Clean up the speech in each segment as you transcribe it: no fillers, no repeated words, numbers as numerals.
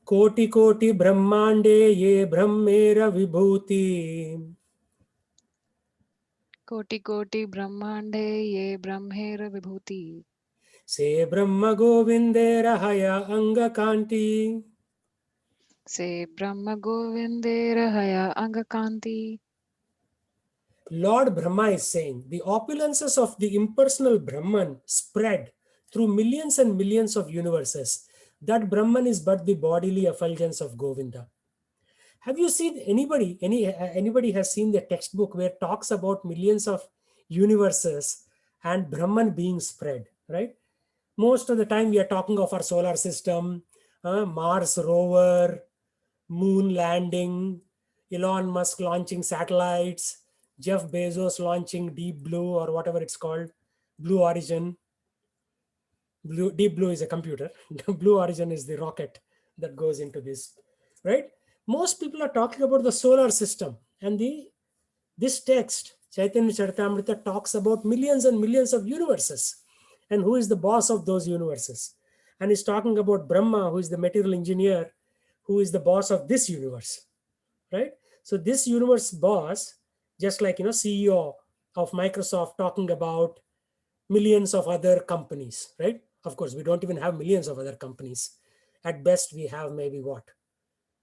कोटि कोटि ब्रह्मांडे ये ब्रह्मेर विभूति कोटि कोटि ब्रह्मांडे ये ब्रह्मेर विभूति से ब्रह्म गोविंदेर हया अंग कांति से ब्रह्म गोविंदेर हया अंग कांति. Lord Brahma is saying the opulences of the impersonal Brahman spread through millions and millions of universes. That Brahman is but the bodily effulgence of Govinda. Have you seen anybody has seen the textbook where it talks about millions of universes and Brahman being spread, right? Most of the time we are talking of our solar system, Mars rover, moon landing, Elon Musk launching satellites, Jeff Bezos launching Deep Blue or whatever it's called, Blue Origin. Deep Blue is a computer. Blue Origin is the rocket that goes into this, right? Most people are talking about the solar system, and this text, Chaitanya Charitamrita, talks about millions and millions of universes, and who is the boss of those universes. And he's talking about Brahma, who is the material engineer, who is the boss of this universe, right? So this universe boss, just like CEO of Microsoft talking about millions of other companies, right? Of course, we don't even have millions of other companies. At best, we have maybe what?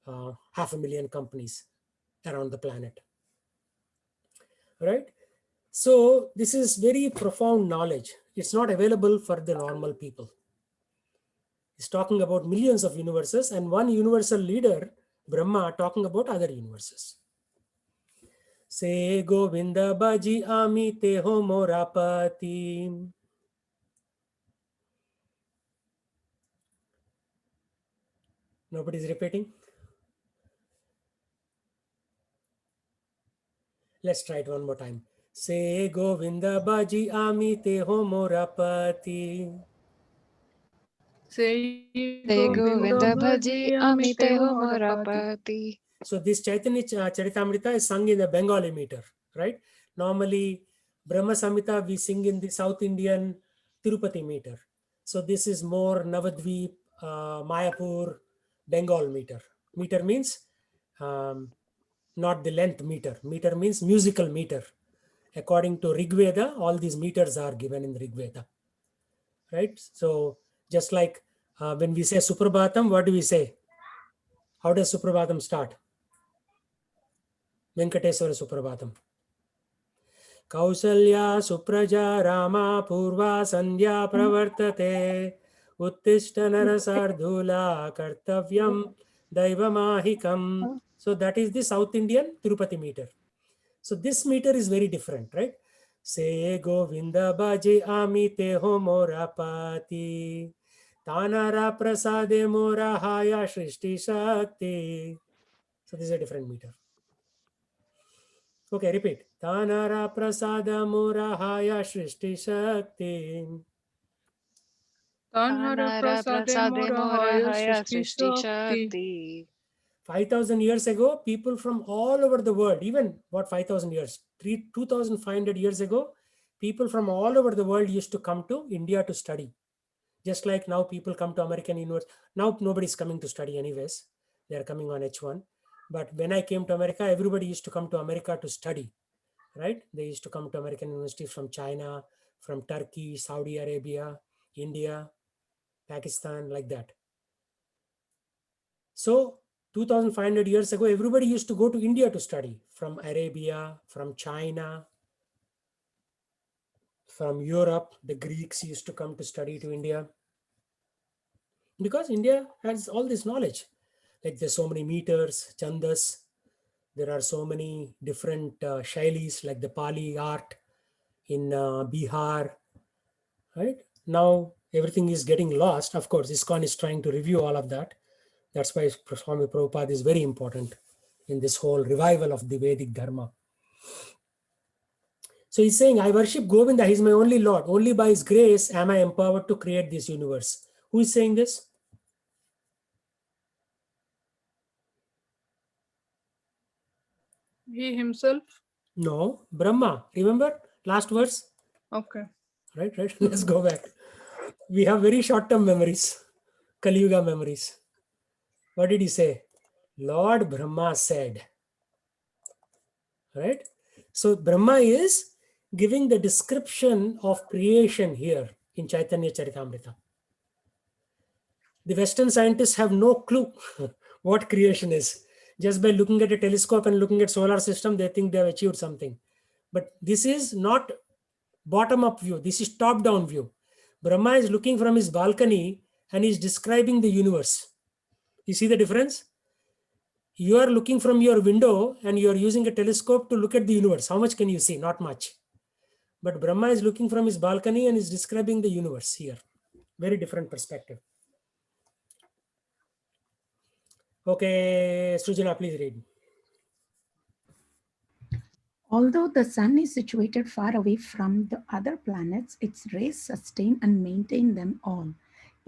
500,000 companies around the planet, right? So this is very profound knowledge. It's not available for the normal people. He's talking about millions of universes and one universal leader, Brahma, talking about other universes. Se Govinda Baji Ami Te Ho Morapati. Nobody's repeating? Let's try it one more time. Se Govinda Baji Ami Te Ho Morapati. Se Govinda bhaji amite ho morapati. So this Chaitanya Charitamrita is sung in the Bengali meter, right? Normally, Brahma Samhita we sing in the South Indian Tirupati meter. So this is more Navadvip, Mayapur, Bengal meter. Meter means not the length meter. Meter means musical meter. According to Rig Veda, all these meters are given in the Rig Veda, right? So just like when we say Suprabhatam, what do we say? How does Suprabhatam start? Venkateswara Suprabhatam. Kausalya Supraja Rama Purva Sandhya Pravartate Uttishta Narasardhula Kartavyam Daivamahikam. So that is the South Indian Tirupati meter. So this meter is very different, right? Se Govinda Baji Amite Ho Morapati Tanara Prasade Mora Haya Shrishti Shakti. So this is a different meter. Okay, repeat. Tanara Prasada Mora Haya Shrishti Shakti. Tanhara prasade morahaya srishti shakti. 5,000 years ago, people from all over the world, even what 5,000 years, 2,500 years ago, people from all over the world used to come to India to study. Just like now people come to American university. Now nobody's coming to study anyways. They're coming on H1. But when I came to America, everybody used to come to America to study, right? They used to come to American universities from China, from Turkey, Saudi Arabia, India, Pakistan, like that. So 2,500 years ago, everybody used to go to India to study, from Arabia, from China, from Europe. The Greeks used to come to study to India because India has all this knowledge. Like there's so many meters, chandas. There are so many different shailis, like the Pali art in Bihar, right? Now everything is getting lost. Of course, ISKCON is trying to review all of that. That's why Swami Prabhupada is very important in this whole revival of the Vedic Dharma. So he's saying, I worship Govinda, he's my only Lord. Only by his grace am I empowered to create this universe. Who is saying this? He himself? No, Brahma. Remember last verse? Okay. Right. Let's go back. We have very short-term memories, Kali Yuga memories. What did he say? Lord Brahma said. Right? So Brahma is giving the description of creation here in Chaitanya Charitamrita. The Western scientists have no clue what creation is. Just by looking at a telescope and looking at solar system, they think they have achieved something. But this is not bottom-up view. This is top-down view. Brahma is looking from his balcony and is describing the universe. You see the difference? You are looking from your window and you are using a telescope to look at the universe. How much can you see? Not much. But Brahma is looking from his balcony and is describing the universe here. Very different perspective. Okay, Sujana, please read. Although the sun is situated far away from the other planets, its rays sustain and maintain them all.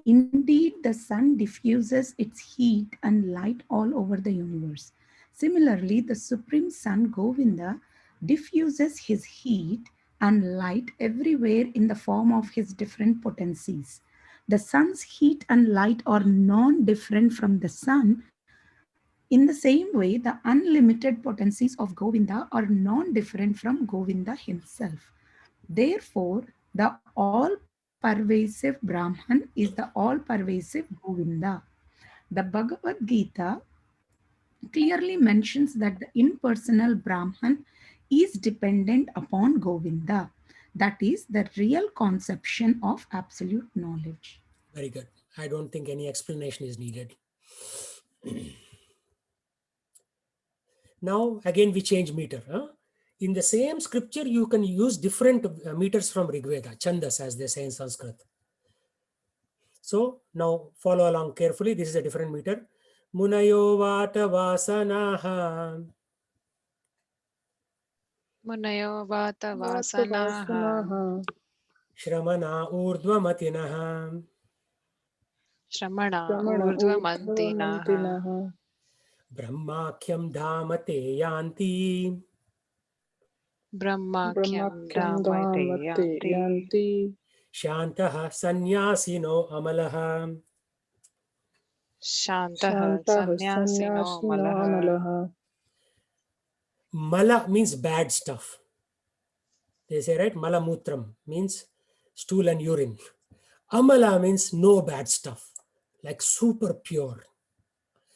Indeed, the sun diffuses its heat and light all over the universe. Similarly, the Supreme Sun Govinda diffuses his heat and light everywhere in the form of his different potencies. The sun's heat and light are non-different from the sun. In the same way, the unlimited potencies of Govinda are non-different from Govinda himself. Therefore, the all-pervasive Brahman is the all-pervasive Govinda. The Bhagavad Gita clearly mentions that the impersonal Brahman is dependent upon Govinda. That is the real conception of absolute knowledge. Very good. I don't think any explanation is needed. Now, again, we change meter. In the same scripture, you can use different meters from Rigveda, chandas, as they say in Sanskrit. So now follow along carefully. This is a different meter. Munayo vata vasanaha. Munayo vata vasanaha. Shramana urdvamatinaha. Shramana urdvamantinaha. Brahmakyam dhamate yanti. Brahmakyam dhamate yanti. Shantaha sannyasino amalaha. Shantaha sannyasino malaha. Mala means bad stuff. They say, right? Mala mutram means stool and urine. Amala means no bad stuff, like super pure.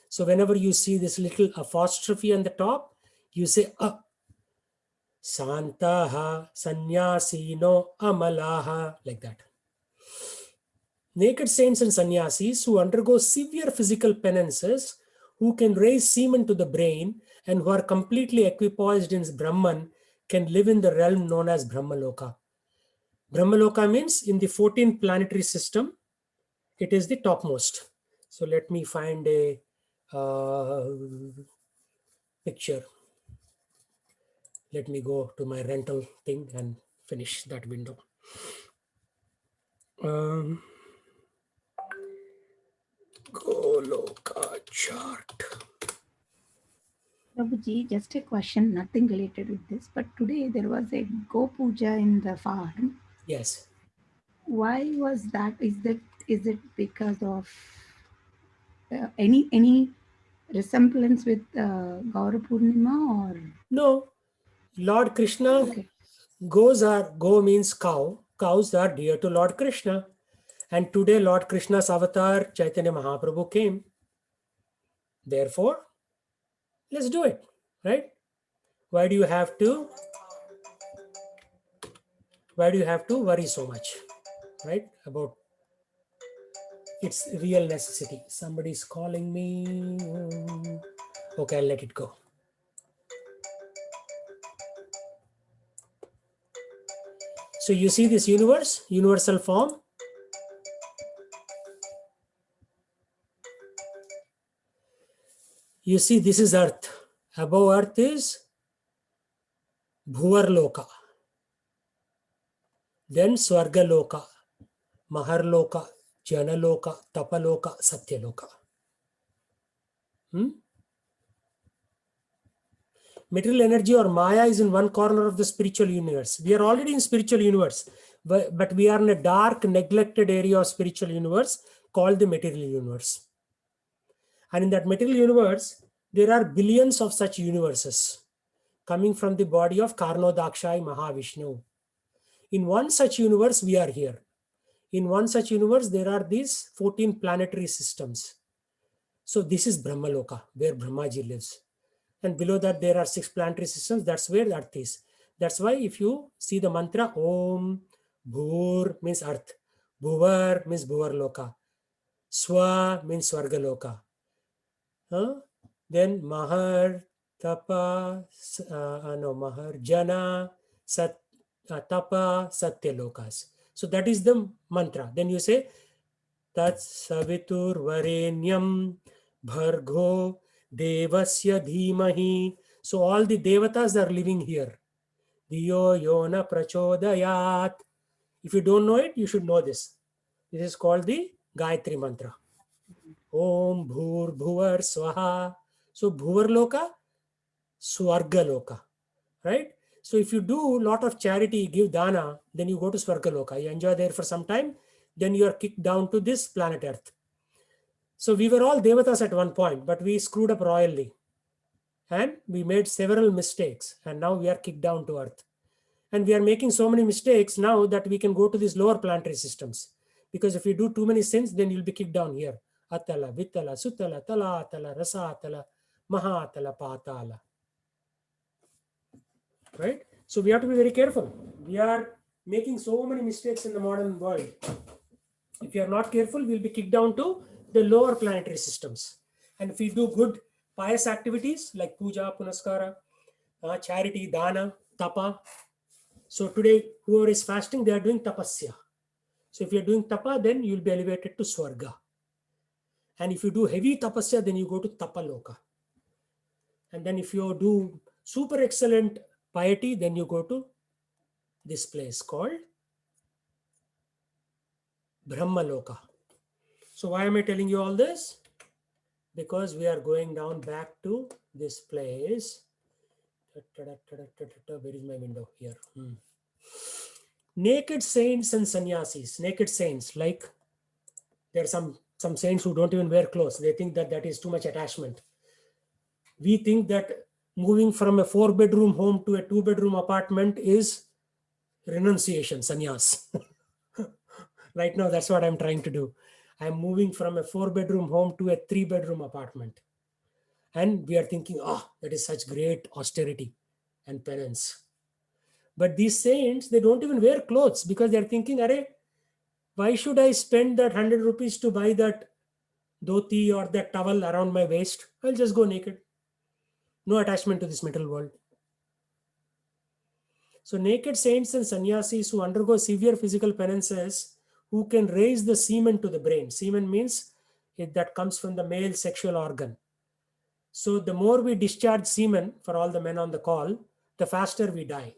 So whenever you see this little apostrophe on the top, you say Santaha sannyasino amalaha, like that. Naked saints and sannyasis who undergo severe physical penances, who can raise semen to the brain, and who are completely equipoised in Brahman, can live in the realm known as Brahmaloka. Brahmaloka means in the 14th planetary system, it is the topmost. So let me find a picture. Let me go to my rental thing and finish that window. Goloka chart. Prabhuji, just a question, nothing related with this, but today there was a Go Puja in the farm. Yes. Why was that? Is it because of any resemblance with Gaura Purnima or? No. Lord Krishna, go means cow. Cows are dear to Lord Krishna. And today Lord Krishna's avatar, Chaitanya Mahaprabhu, came. Therefore, let's do it, right? Why do you have to worry so much, right? About its real necessity. Somebody's calling me. Okay, I'll let it go. So you see this universe, universal form. You see, this is earth. Above earth is Bhuvarloka. Then Swargaloka, Maharloka, Janaloka, Tapaloka, Satyaloka. Material energy or Maya is in one corner of the spiritual universe. We are already in spiritual universe, but we are in a dark, neglected area of spiritual universe called the material universe. And in that material universe, there are billions of such universes coming from the body of Karnodakshay Mahavishnu. In one such universe, we are here. In one such universe, there are these 14 planetary systems. So this is Brahmaloka, where Brahmaji lives. And below that, there are 6 planetary systems. That's where the earth is. That's why if you see the mantra, Om, Bhur means earth. Bhuvar means Bhuvar Loka. Swa means Swarga Loka. Then Mahar, Tapa, Mahar, Jana, Tapa, Satya Lokas. So that is the mantra. Then you say, Tat Savitur Varenyam Bhargo Devasya Dhimahi. So all the devatas are living here. Diyo Yona Prachodayat. If you don't know it, you should know this. This is called the Gayatri mantra. Om Bhur Bhuvar Swaha. So Bhuvar Loka, Swarga Loka. Right? So if you do a lot of charity, give dana, then you go to Swarga Loka. You enjoy there for some time, then you are kicked down to this planet Earth. So we were all devatas at one point, but we screwed up royally. And we made several mistakes. And now we are kicked down to Earth. And we are making so many mistakes now that we can go to these lower planetary systems. Because if you do too many sins, then you'll be kicked down here. Atala, Vitala, Sutala, Tala, Atala, Rasa, Atala, Maha, Atala, Patala. Right? So we have to be very careful. We are making so many mistakes in the modern world. If you are not careful, we'll be kicked down to the lower planetary systems. And if we do good pious activities like puja, punaskara, charity, dana, tapa. So today, whoever is fasting, they are doing tapasya. So if you're doing tapa, then you'll be elevated to Swarga. And if you do heavy tapasya, then you go to Tapaloka. And then if you do super excellent piety, then you go to this place called Brahmaloka. So why am I telling you all this? Because we are going down back to this place. Where is my window? Here. Naked saints and sannyasis. Naked saints, like there are some saints who don't even wear clothes. They think that that is too much attachment. We think that moving from a 4-bedroom home to a 2-bedroom apartment is renunciation, sannyas. Right now, that's what I'm trying to do. I'm moving from a 4-bedroom home to a 3-bedroom apartment. And we are thinking, that is such great austerity and penance. But these saints, they don't even wear clothes because they're thinking, Arey, why should I spend that 100 rupees to buy that dhoti or that towel around my waist? I'll just go naked. No attachment to this material world. So naked saints and sannyasis who undergo severe physical penances, who can raise the semen to the brain. Semen means that comes from the male sexual organ. So the more we discharge semen, for all the men on the call, the faster we die.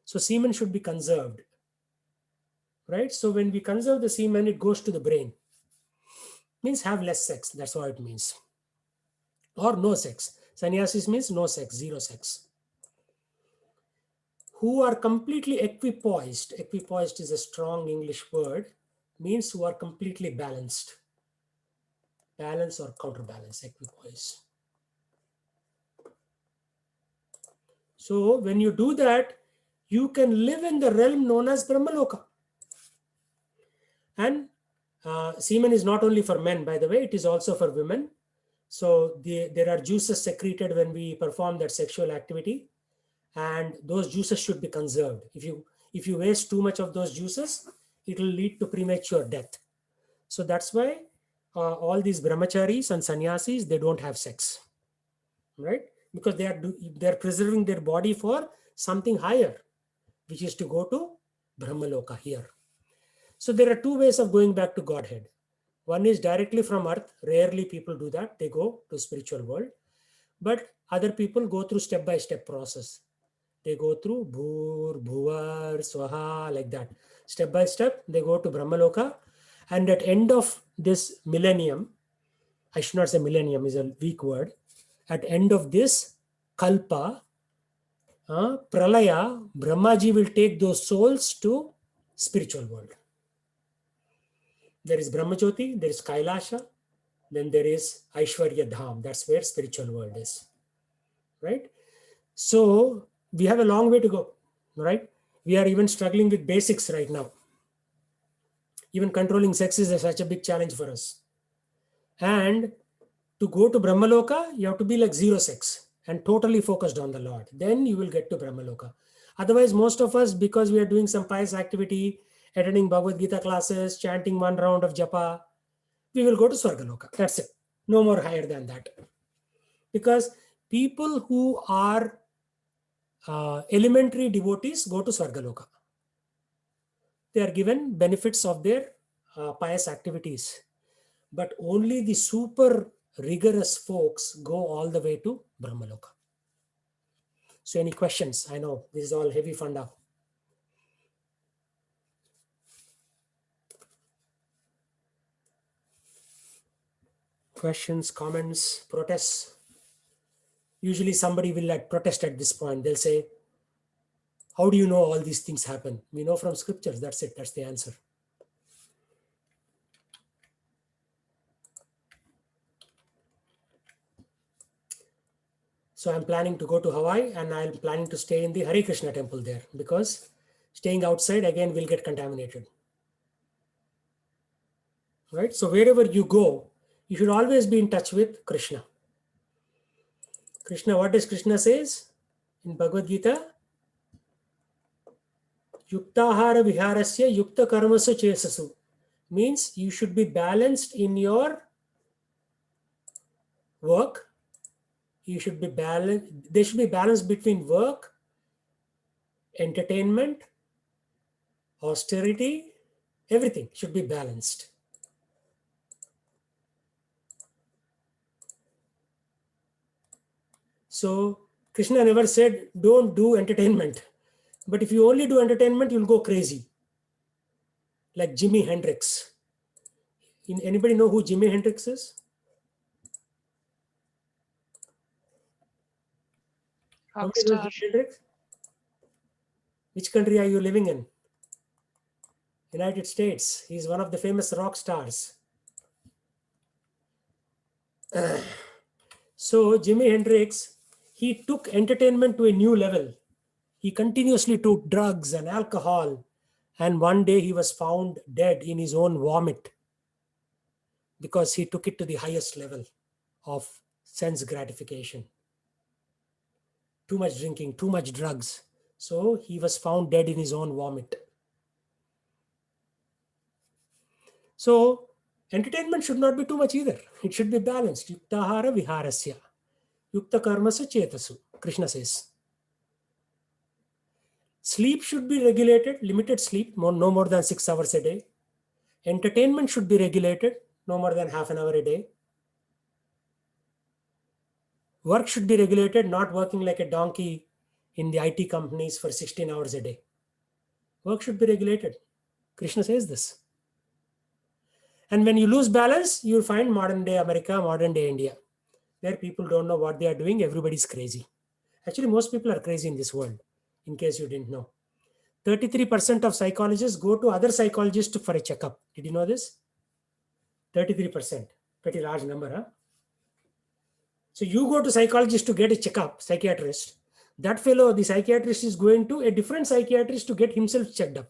So semen should be conserved. Right? So when we conserve the semen, it goes to the brain. Means have less sex. That's what it means. Or no sex. Sannyasis means no sex, zero sex. Who are completely equipoised. Equipoised is a strong English word. Means who are completely balanced. Balance or counterbalance, equipoise. So when you do that, you can live in the realm known as Brahmaloka. And semen is not only for men, by the way, it is also for women. So there are juices secreted when we perform that sexual activity. And those juices should be conserved. If you waste too much of those juices, it will lead to premature death. So that's why all these brahmacharis and sannyasis, they don't have sex. Right? Because they are preserving their body for something higher, which is to go to Brahmaloka here. So there are two ways of going back to Godhead. One is directly from earth. Rarely people do that. They go to spiritual world. But other people go through step-by-step process. They go through Bhur, Bhuvar, Swaha, like that. Step by step, they go to Brahmaloka. And at end of this millennium, I should not say millennium, is a weak word. At end of this kalpa, pralaya, Brahmaji will take those souls to spiritual world. There is Brahmajyoti, there is Kailasha, then there is Aishwarya Dham. That's where spiritual world is, right? So we have a long way to go, right? We are even struggling with basics right now. Even controlling sex is such a big challenge for us. And to go to Brahmaloka, you have to be like zero sex and totally focused on the Lord. Then you will get to Brahmaloka. Otherwise, most of us, because we are doing some pious activity, attending Bhagavad Gita classes, chanting one round of japa, we will go to Swargaloka. That's it. No more higher than that. Because people who are elementary devotees go to Swargaloka. They are given benefits of their pious activities. But only the super rigorous folks go all the way to Brahmaloka. So any questions? I know this is all heavy funda. Questions, comments, protests? Usually somebody will protest at this point. They'll say, how do you know all these things happen? We know from scriptures. That's it. That's the answer. So I'm planning to go to Hawaii and I'm planning to stay in the Hare Krishna temple there, because staying outside again will get contaminated. Right? So wherever you go, you should always be in touch with Krishna. Krishna, what does Krishna says in Bhagavad Gita? Yuktahara viharasya yukta karmasu chesasu. Means you should be balanced in your work. You should be balanced. There should be balance between work, entertainment, austerity, everything should be balanced. So Krishna never said, don't do entertainment. But if you only do entertainment, you'll go crazy. Like Jimi Hendrix. Anybody know who Jimi Hendrix is? Nobody knows Rockstar. Jimi Hendrix? Which country are you living in? United States. He's one of the famous rock stars. So Jimi Hendrix, he took entertainment to a new level. He continuously took drugs and alcohol. And one day he was found dead in his own vomit because he took it to the highest level of sense gratification. Too much drinking, too much drugs. So he was found dead in his own vomit. So entertainment should not be too much either. It should be balanced. Yuktahara viharasya. Yukta karmasu chetasu. Krishna says. Sleep should be regulated, limited sleep, no more than 6 hours a day. Entertainment should be regulated, no more than half an hour a day. Work should be regulated, not working like a donkey in the IT companies for 16 hours a day. Work should be regulated. Krishna says this. And when you lose balance, you'll find modern day America, modern day India, where people don't know what they are doing. Everybody's crazy. Actually, most people are crazy in this world, in case you didn't know. 33% of psychologists go to other psychologists for a checkup. Did you know this? 33%. Pretty large number, huh? So you go to psychologist to get a checkup, psychiatrist. That fellow, the psychiatrist, is going to a different psychiatrist to get himself checked up.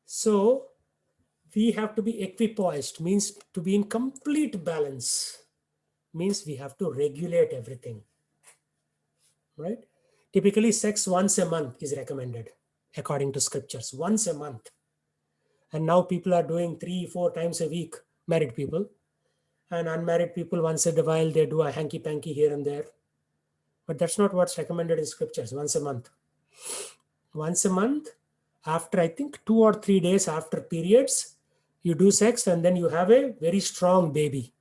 So we have to be equipoised, means to be in complete balance, means we have to regulate everything, right? Typically sex once a month is recommended according to scriptures, once a month. And now people are doing 3-4 times a week, married people. And unmarried people, once in a while, they do a hanky-panky here and there. But that's not what's recommended in scriptures, once a month. Once a month, after I think 2 or 3 days after periods, you do sex and then you have a very strong baby.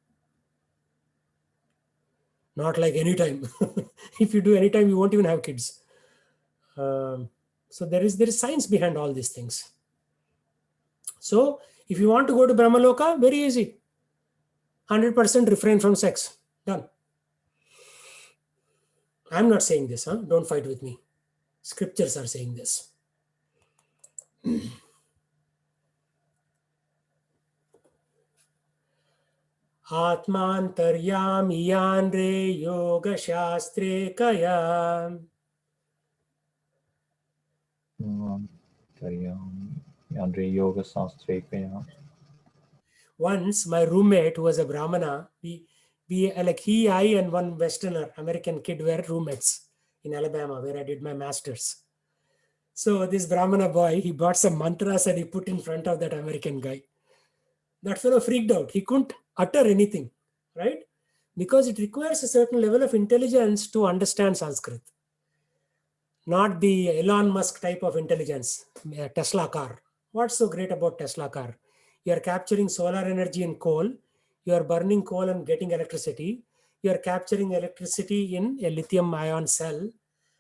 Not like anytime. If you do anytime, you won't even have kids. So there is science behind all these things. So if you want to go to Brahmaloka, very easy. 100% refrain from sex. Done. I'm not saying this, huh? Don't fight with me. Scriptures are saying this. Atmantaryami yanre yoga shastre kaya. Andre Yoga Sastrikaya. Once my roommate, who was a Brahmana, we like he, I, and one Westerner American kid were roommates in Alabama, where I did my master's. So this Brahmana boy, he brought some mantras and he put in front of that American guy. That fellow freaked out. He couldn't utter anything, right? Because it requires a certain level of intelligence to understand Sanskrit. Not the Elon Musk type of intelligence, Tesla car. What's so great about Tesla car? You are capturing solar energy in coal. You are burning coal and getting electricity. You are capturing electricity in a lithium ion cell.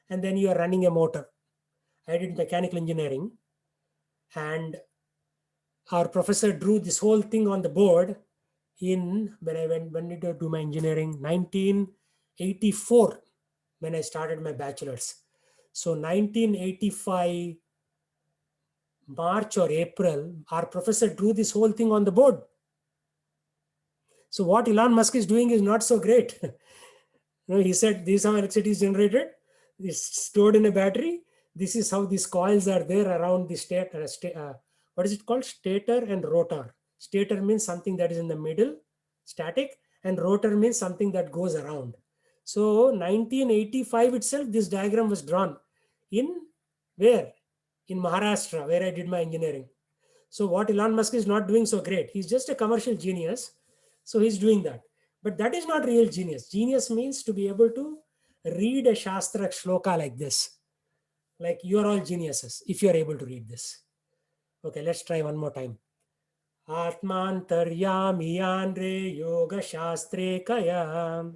And then you are running a motor. I did mechanical engineering. And our professor drew this whole thing on the board when did I do my engineering? 1984, when I started my bachelor's. So 1985 March or April, our professor drew this whole thing on the board. So what Elon Musk is doing is not so great. He said, this is how electricity is generated. It's stored in a battery. This is how these coils are there around the what is it called? Stator and rotor. Stator means something that is in the middle, static, and rotor means something that goes around. So 1985 itself, this diagram was drawn in where? In Maharashtra, where I did my engineering. So what Elon Musk is not doing so great. He's just a commercial genius. So he's doing that. But that is not real genius. Genius means to be able to read a Shastra shloka like this. Like you are all geniuses if you are able to read this. Okay, let's try one more time. Atmantaryami andre yoga shastre kaya.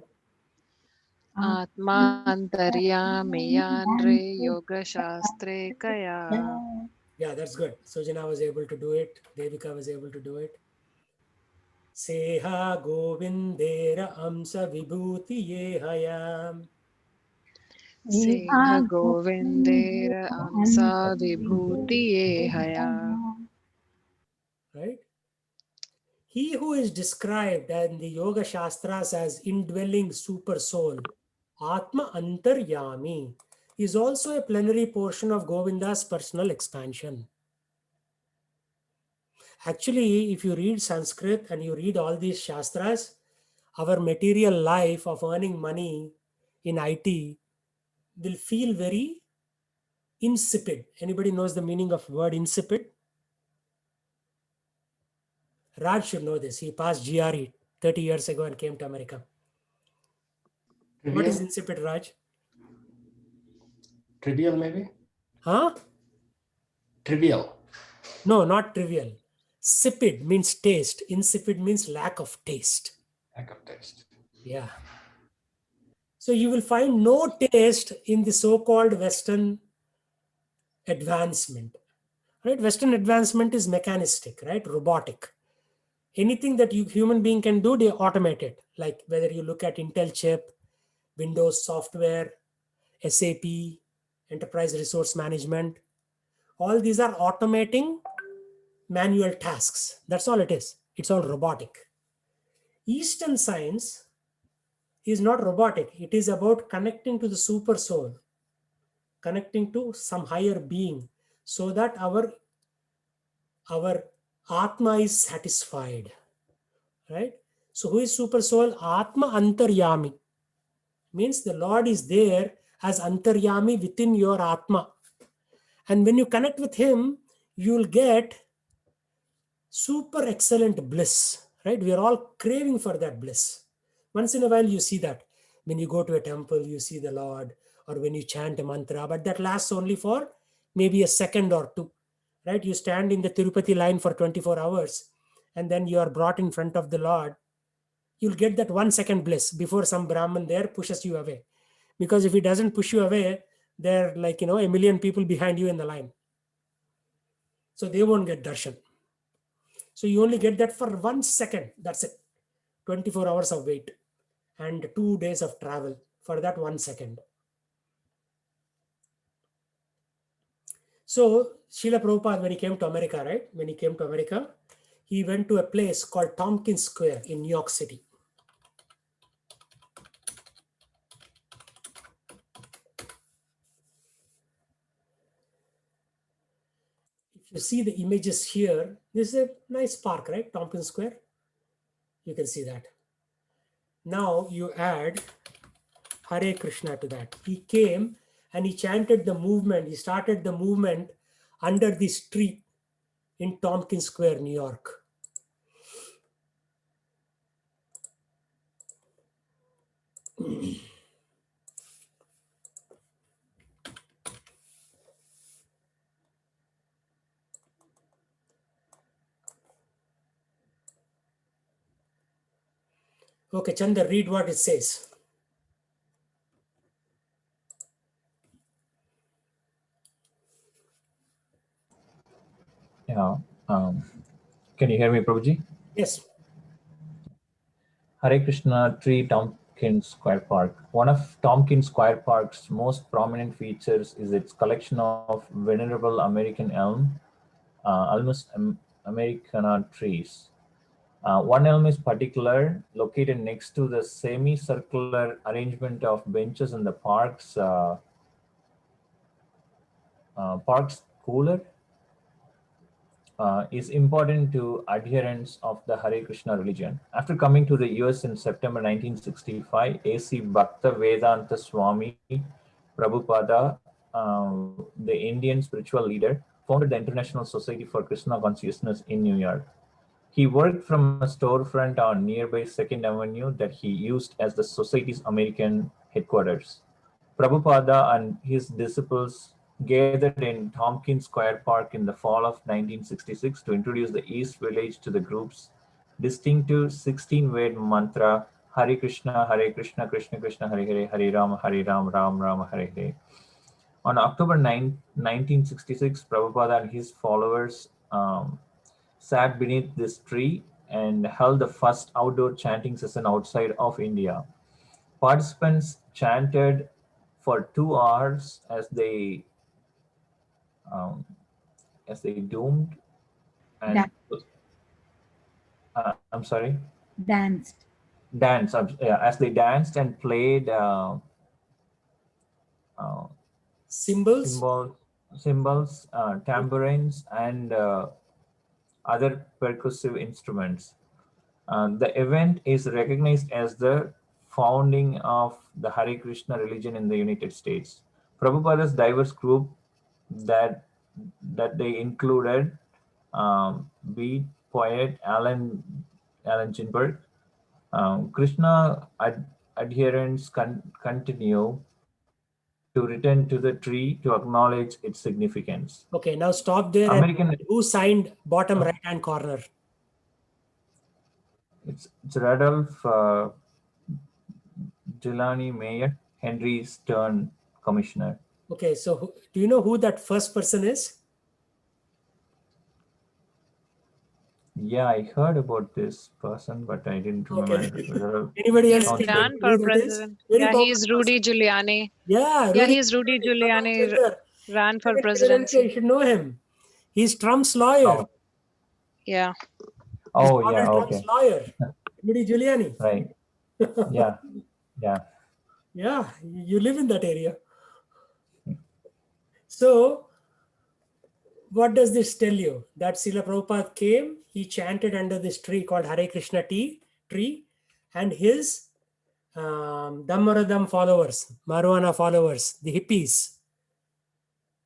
Atmantaryami yanre yoga shastre kaya. Yeah, that's good. Sujana was able to do it. Devika was able to do it. Seha govindera amsa vibhuti ye hayam. Seha govindera amsa vibhuti haya. Right? He who is described in the Yoga Shastras as indwelling super soul, Atma Antaryami, is also a plenary portion of Govinda's personal expansion. Actually, if you read Sanskrit and you read all these Shastras, our material life of earning money in IT will feel very insipid. Anybody knows the meaning of word insipid? Raj should know this. He passed GRE 30 years ago and came to America. What is insipid, Raj? Trivial, maybe? Huh? Trivial. No, not trivial. Sipid means taste. Insipid means lack of taste. Lack of taste. Yeah. So you will find no taste in the so-called Western advancement. Right? Western advancement is mechanistic, right? Robotic. Anything that human being can do, they automate it. Like whether you look at Intel chip, Windows software, SAP, enterprise resource management, all these are automating manual tasks. That's all it is. It's all robotic. Eastern science is not robotic. It is about connecting to the super soul, connecting to some higher being, so that our Atma is satisfied. Right? So who is super soul? Atma Antaryami. Means the Lord is there as Antaryami within your Atma. And when you connect with him, you will get super excellent bliss, right? We are all craving for that bliss. Once in a while, you see that. When you go to a temple, you see the Lord, or when you chant a mantra, but that lasts only for maybe a second or two, right? You stand in the Tirupati line for 24 hours, and then you are brought in front of the Lord. You'll get that 1 second bliss before some Brahman there pushes you away. Because if he doesn't push you away, there are like, a million people behind you in the line. So they won't get darshan. So you only get that for 1 second. That's it. 24 hours of wait and 2 days of travel for that 1 second. So Srila Prabhupada, when he came to America, right? When he came to America, he went to a place called Tompkins Square in New York City. If you see the images here, this is a nice park, right? Tompkins Square. You can see that. Now you add Hare Krishna to that. He came and he chanted the movement. He started the movement under this tree in Tompkins Square, New York. Okay, Chandra, read what it says. Yeah. Can you hear me, Prabhuji? Yes. Hare Krishna Tree, Tompkins Square Park. One of Tompkins Square Park's most prominent features is its collection of venerable American elm, Ulmus americana trees. One elm is particular, located next to the semicircular arrangement of benches in the park's cooler. Is important to adherents of the Hare Krishna religion. After coming to the US in September 1965, A.C. Bhakta Vedanta Swami Prabhupada, the Indian spiritual leader, founded the International Society for Krishna Consciousness in New York. He worked from a storefront on nearby 2nd Avenue that he used as the society's American headquarters. Prabhupada and his disciples gathered in Tompkins Square Park in the fall of 1966 to introduce the East Village to the group's distinctive 16-word mantra, Hare Krishna, Krishna Krishna, Hare Hare, Hare Ram, Ram Ram, Hare Hare. On October 9, 1966, Prabhupada and his followers sat beneath this tree and held the first outdoor chanting session outside of India. Participants chanted for 2 hours as they doomed and I'm sorry, Danced. as they danced and played Symbols. cymbals, tambourines, and other percussive instruments. The event is recognized as the founding of the Hare Krishna religion in the United States. Prabhupada's diverse group that they included beat poet Alan Ginberg. Krishna adherents continue to return to the tree to acknowledge its significance. Okay, now stop there. And who signed bottom right-hand corner? It's Radolf Giuliani Mayer, Henry Stern Commissioner. Okay, so do you know who that first person is? Yeah, I heard about this person, but I didn't remember. Okay. Anybody else? Ran for president. Yeah, he's Rudy Giuliani. Yeah, he's Rudy Giuliani. Ran for presidency. You should know him. He's Trump's lawyer. Oh. Yeah. Oh, yeah. Trump's Okay. lawyer, Rudy Giuliani. Right. Yeah. Yeah. Yeah, you live in that area. So, what does this tell you? That Srila Prabhupada came, he chanted under this tree called Hare Krishna tree, and his Dhammaradam followers, Marijuana followers, the hippies,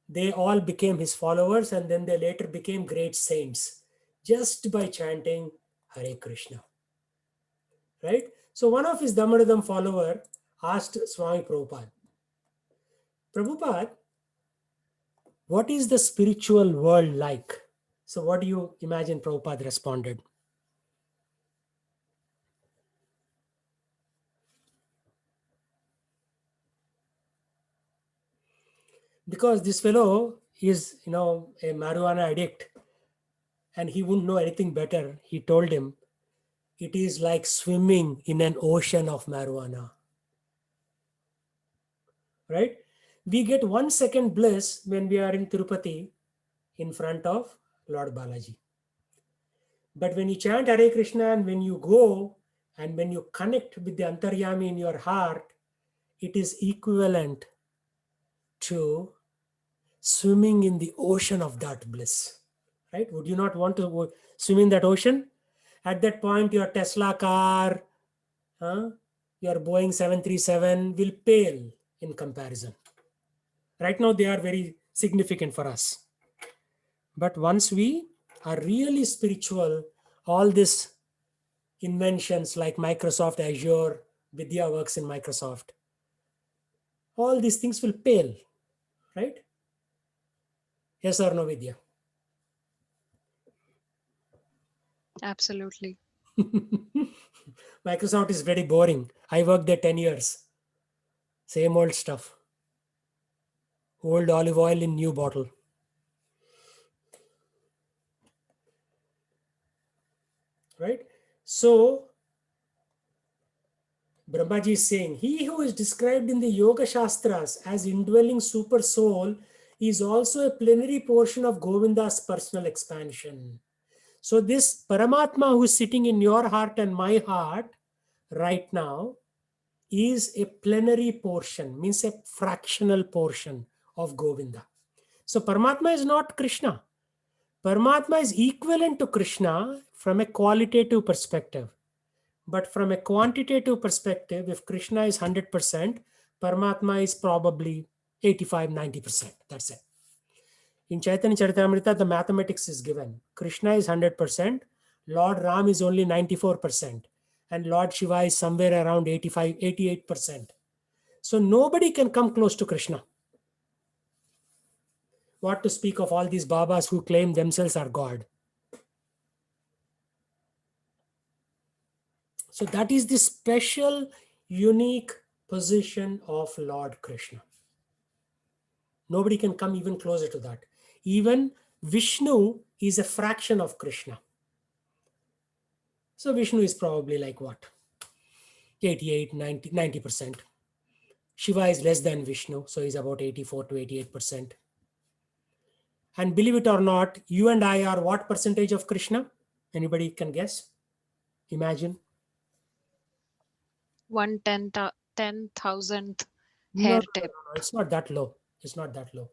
they all became his followers, and then they later became great saints just by chanting Hare Krishna. Right? So one of his Dhammaradam follower asked Swami Prabhupada, Prabhupada, what is the spiritual world like? So what do you imagine Prabhupada responded? Because this fellow is, a marijuana addict and he wouldn't know anything better. He told him, it is like swimming in an ocean of marijuana. Right? We get 1 second bliss when we are in Tirupati in front of Lord Balaji. But when you chant Hare Krishna and when you go and when you connect with the Antaryami in your heart, it is equivalent to swimming in the ocean of that bliss. Right? Would you not want to swim in that ocean? At that point, your Tesla car, your Boeing 737 will pale in comparison. Right now, they are very significant for us. But once we are really spiritual, all these inventions like Microsoft Azure, Vidya works in Microsoft, all these things will pale, right? Yes or no, Vidya? Absolutely. Microsoft is very boring. I worked there 10 years. Same old stuff. Old olive oil in new bottle. Right? So, Brahmaji is saying, he who is described in the Yoga Shastras as indwelling super soul is also a plenary portion of Govinda's personal expansion. So this Paramatma who is sitting in your heart and my heart right now is a plenary portion, means a fractional portion of Govinda. So Paramatma is not Krishna. Paramatma is equivalent to Krishna from a qualitative perspective. But from a quantitative perspective, if Krishna is 100%, Paramatma is probably 85-90%. That's it. In Chaitanya Charitamrita, the mathematics is given. Krishna is 100%, Lord Ram is only 94%, and Lord Shiva is somewhere around 88%. So nobody can come close to Krishna. What to speak of all these Babas who claim themselves are God. So that is the special, unique position of Lord Krishna. Nobody can come even closer to that. Even Vishnu is a fraction of Krishna. So Vishnu is probably like what? 88, 90%. Shiva is less than Vishnu, so he's about 84 to 88%. And believe it or not, you and I are what percentage of Krishna? Anybody can guess? Imagine. 1/10,000th No, hair no, tip. no, it's not that low. It's not that low.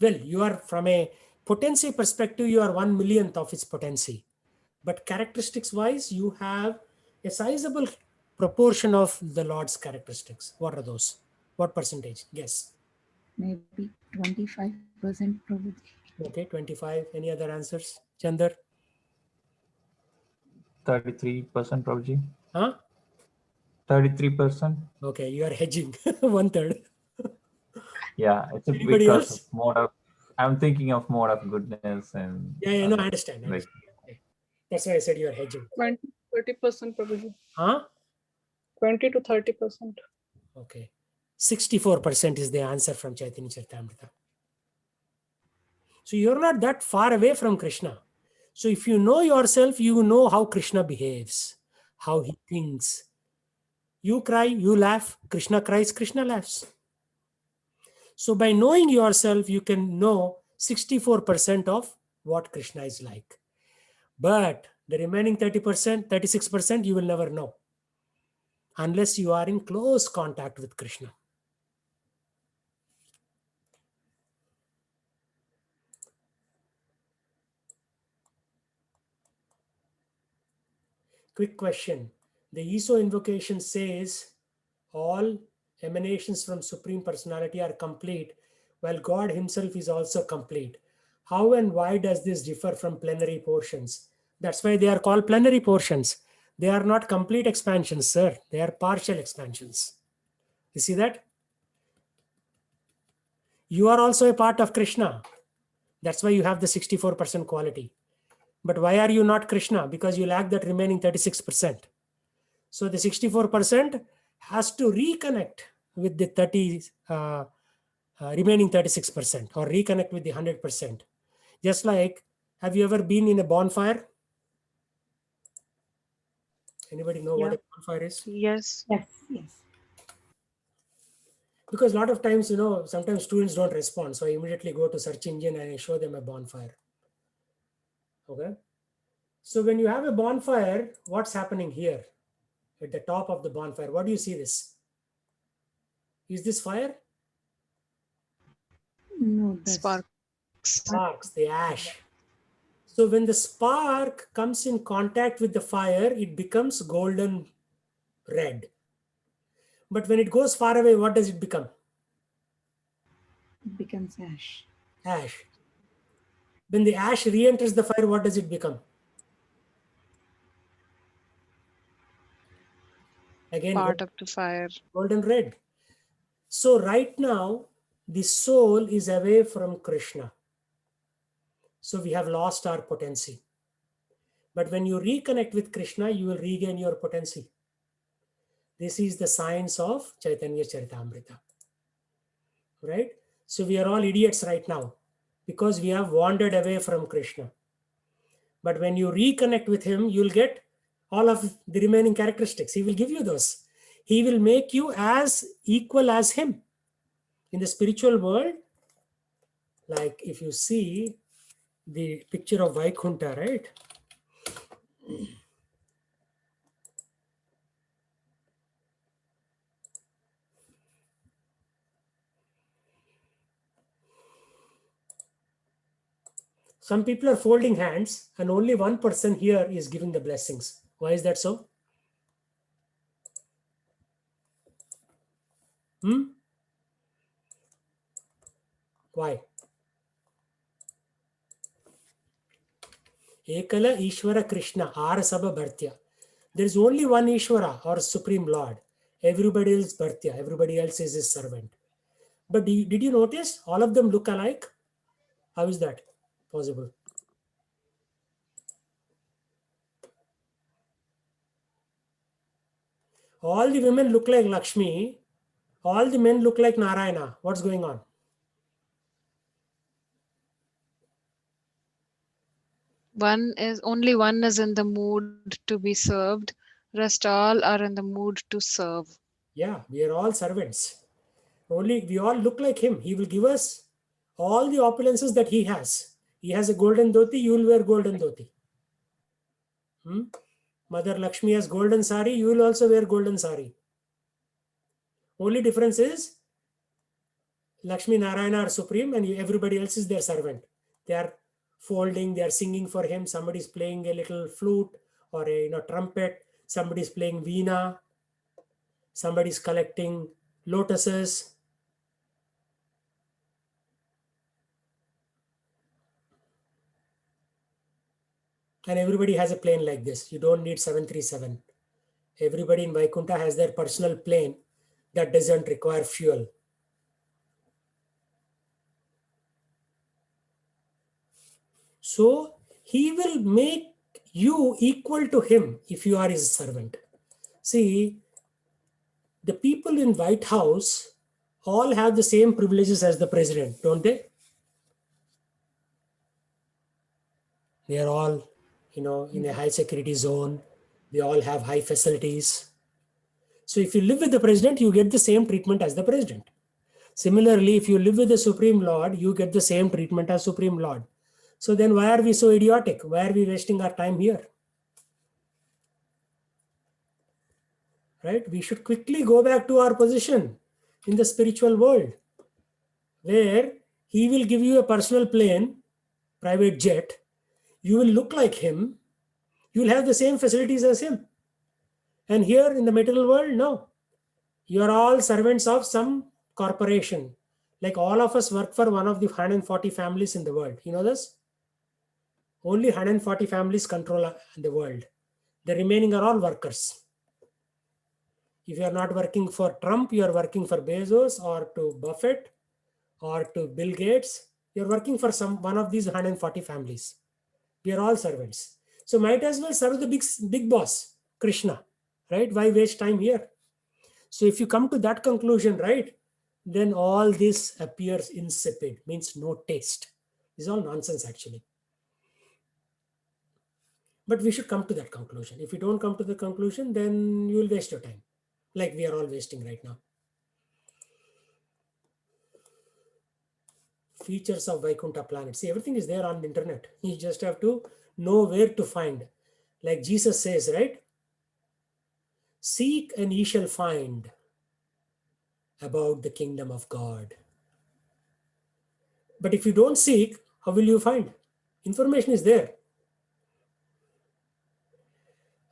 Well, you are from a potency perspective, you are 1/1,000,000th of its potency. But characteristics wise, you have a sizable proportion of the Lord's characteristics. What are those? What percentage? Guess. Maybe 25% probably. Okay, 25. Any other answers? Chandar? 33%, Prabhuji. Huh? 33%. Okay, you are hedging 1/3. Yeah, it's Anybody because else? of mode of. I'm thinking of mode of goodness and. Yeah, no, I understand. Like, Okay. That's why I said you are hedging. 20-30% probably. Huh? 20 to 30%. Okay. 64% is the answer from Chaitanya Charitamrita. So you're not that far away from Krishna. So if you know yourself, you know how Krishna behaves, how he thinks. You cry, you laugh. Krishna cries, Krishna laughs. So by knowing yourself, you can know 64% of what Krishna is like. But the remaining 30%, 36%, you will never know unless you are in close contact with Krishna. Quick question. The ESO invocation says all emanations from Supreme Personality are complete, while God Himself is also complete. How and why does this differ from plenary portions? That's why they are called plenary portions. They are not complete expansions, sir. They are partial expansions. You see that? You are also a part of Krishna. That's why you have the 64% quality. But why are you not Krishna? Because you lack that remaining 36%. So the 64% has to reconnect with the remaining 36% or reconnect with the 100%. Just like, have you ever been in a bonfire? Anybody know what Yeah. a bonfire is? Yes. Yes, yes. Because a lot of times, sometimes students don't respond. So I immediately go to search engine and I show them a bonfire. Okay. So when you have a bonfire, what's happening here at the top of the bonfire? What do you see this? Is this fire? No, the Sparks. Sparks, the ash. So when the spark comes in contact with the fire, it becomes golden red. But when it goes far away, what does it become? it becomes ash. Ash. When the ash re-enters the fire, what does it become? Again, Part of the fire. golden red. So right now, the soul is away from Krishna. So we have lost our potency. But when you reconnect with Krishna, you will regain your potency. This is the science of Chaitanya Charitamrita. Right? So we are all idiots right now because we have wandered away from Krishna. But when you reconnect with him, you'll get all of the remaining characteristics. He will give you those. He will make you as equal as him. In the spiritual world, like if you see the picture of Vaikunta, right? Some people are folding hands and only one person here is giving the blessings. Why is that so? Why? Ekala Ishvara Krishna Arasabha Bhartya. There is only one Ishvara or Supreme Lord. Everybody else Bhartya. Everybody else is his servant. But did you notice all of them look alike? How is that possible? All the women look like Lakshmi. All the men look like Narayana. What's going on? Only one is in the mood to be served. Rest all are in the mood to serve. Yeah, we are all servants. Only we all look like him. He will give us all the opulences that he has. He has a golden dhoti, you will wear golden dhoti. Mother Lakshmi has golden sari, you will also wear golden sari. Only difference is Lakshmi Narayana are supreme and everybody else is their servant. They are folding, they are singing for him. Somebody is playing a little flute or a trumpet. Somebody is playing veena. Somebody is collecting lotuses. And everybody has a plane like this. You don't need 737. Everybody in Vaikunta has their personal plane that doesn't require fuel. So he will make you equal to him if you are his servant. See, the people in White House all have the same privileges as the president, don't they? They are all, in a high security zone. They all have high facilities. So if you live with the president, you get the same treatment as the president. Similarly, if you live with the Supreme Lord, you get the same treatment as Supreme Lord. So then why are we so idiotic? Why are we wasting our time here? Right? We should quickly go back to our position in the spiritual world, where he will give you a personal plane, private jet. You will look like him. You will have the same facilities as him. And here in the material world, no. You are all servants of some corporation. Like all of us work for one of the 140 families in the world. You know this? Only 140 families control the world. The remaining are all workers. If you are not working for Trump, you are working for Bezos or to Buffett or to Bill Gates. You are working for one of these 140 families. We are all servants. So might as well serve the big boss, Krishna, right? Why waste time here? So if you come to that conclusion, right, then all this appears insipid, means no taste. This is all nonsense actually. But we should come to that conclusion. If you don't come to the conclusion, then you will waste your time, like we are all wasting right now. features of Vaikuntha planet. See, everything is there on the internet. You just have to know where to find. Like Jesus says, right? Seek and ye shall find about the kingdom of God. But if you don't seek, how will you find? Information is there.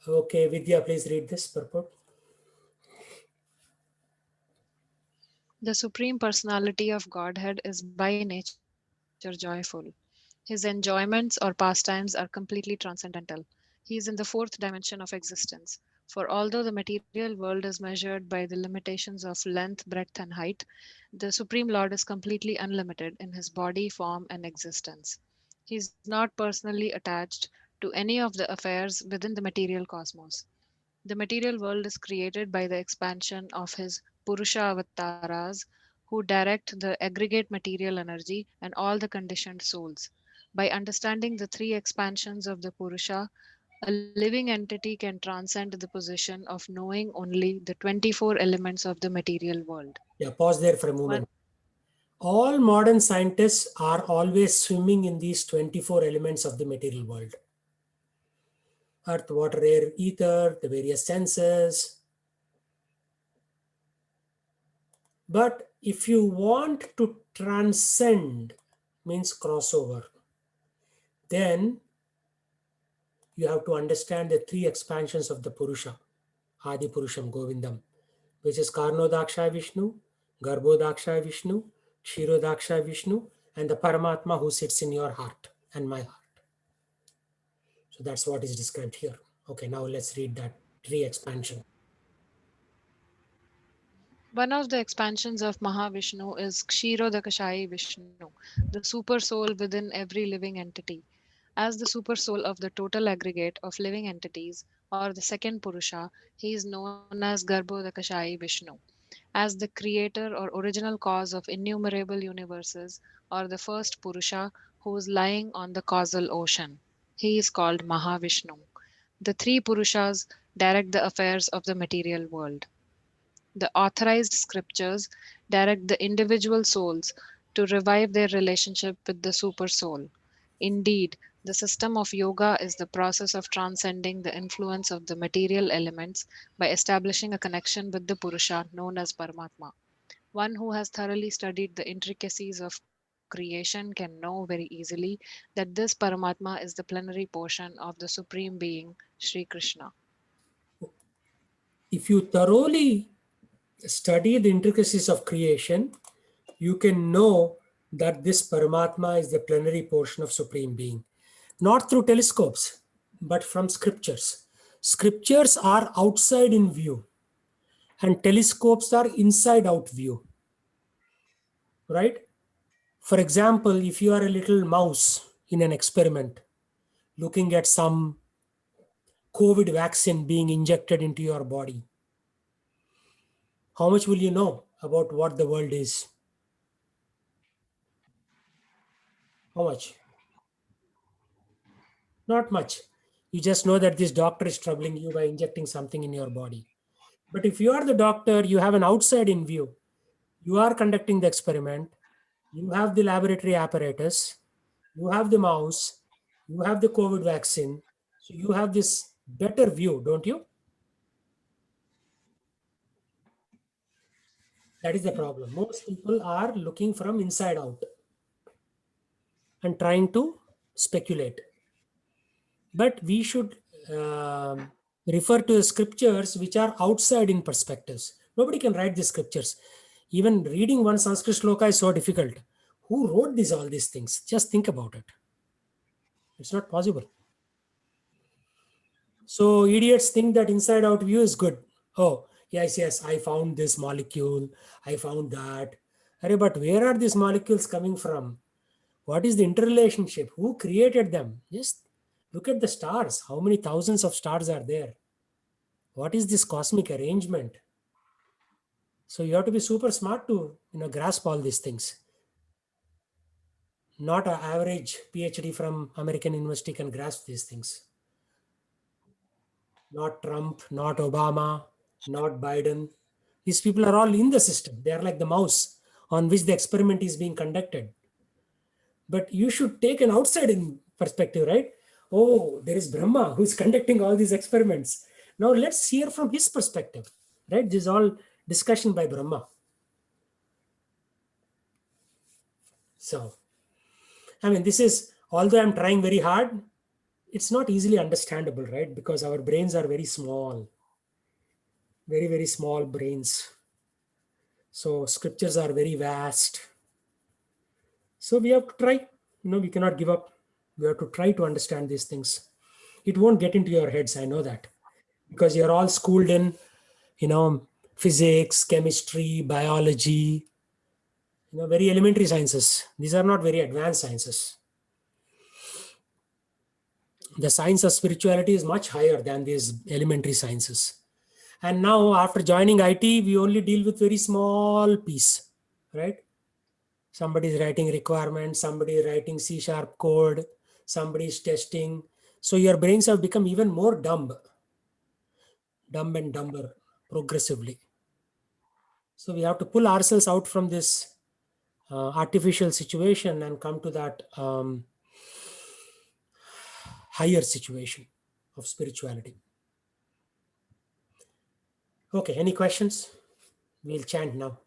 Okay, Vidya, please read this purport. The Supreme Personality of Godhead is by nature joyful. His enjoyments or pastimes are completely transcendental. He is in the fourth dimension of existence. For although the material world is measured by the limitations of length, breadth, and height, the Supreme Lord is completely unlimited in his body, form, and existence. He is not personally attached to any of the affairs within the material cosmos. The material world is created by the expansion of his Purusha avatars, who direct the aggregate material energy and all the conditioned souls. By understanding the three expansions of the Purusha, a living entity can transcend the position of knowing only the 24 elements of the material world. Yeah, pause there for a One, moment. All modern scientists are always swimming in these 24 elements of the material world. Earth, water, air, ether, the various senses. But if you want to transcend, means crossover, then you have to understand the three expansions of the Purusha, Adi Purusham Govindam, which is Karnodaksha Vishnu, Garbhodaksha Vishnu, Kshirodaksha Vishnu, and the Paramatma who sits in your heart and my heart. So that's what is described here. Okay, now let's read that tree expansion. one of the expansions of Mahavishnu is Kshirodakashayi Vishnu, the super soul within every living entity. As the super soul of the total aggregate of living entities, or the second Purusha, he is known as Garbhodakashayi Vishnu. As the creator or original cause of innumerable universes, or the first Purusha who is lying on the causal ocean. He is called Mahavishnu. The three Purushas direct the affairs of the material world. The authorized scriptures direct the individual souls to revive their relationship with the super soul. Indeed, the system of yoga is the process of transcending the influence of the material elements by establishing a connection with the Purusha known as Paramatma. One who has thoroughly studied the intricacies of creation can know very easily that this Paramatma is the plenary portion of the Supreme Being, Sri Krishna. If you thoroughly study the intricacies of creation, you can know that this Paramatma is the plenary portion of Supreme Being. Not through telescopes, but from scriptures. Scriptures are outside in view, and telescopes are inside out view. Right? For example, if you are a little mouse in an experiment, looking at some COVID vaccine being injected into your body, how much will you know about what the world is? How much? Not much. You just know that this doctor is troubling you by injecting something in your body. But if you are the doctor, you have an outside in view. You are conducting the experiment. You have the laboratory apparatus. You have the mouse. You have the COVID vaccine. So you have this better view, don't you? That is the problem. Most people are looking from inside out and trying to speculate. But we should refer to the scriptures which are outside in perspectives. Nobody can write the scriptures. Even reading one Sanskrit shloka is so difficult. Who wrote all these things? Just think about it. It's not possible. So idiots think that inside out view is good. Oh, yes, I found this molecule. I found that. But where are these molecules coming from? What is the interrelationship? Who created them? Just look at the stars. How many thousands of stars are there? What is this cosmic arrangement? So you have to be super smart to grasp all these things. Not an average PhD from American university can grasp these things. Not Trump, not Obama, not Biden. These people are all in the system. They are like the mouse on which the experiment is being conducted. But you should take an outside in perspective, right? Oh, there is Brahma who's conducting all these experiments. Now let's hear from his perspective, right? This is all discussion by Brahma. So, I mean, this is, although I'm trying very hard, it's not easily understandable, right? Because our brains are very small, very, very small brains. So scriptures are very vast. So we have to try, we cannot give up. We have to try to understand these things. It won't get into your heads, I know that, because you're all schooled in, physics, chemistry, biology, very elementary sciences. These are not very advanced sciences. The science of spirituality is much higher than these elementary sciences. And now after joining IT, we only deal with very small piece, right? Somebody is writing requirements, somebody is writing C# code, somebody is testing. So your brains have become even more dumb and dumber progressively. So we have to pull ourselves out from this artificial situation and come to that higher situation of spirituality. Okay, any questions? We'll chant now.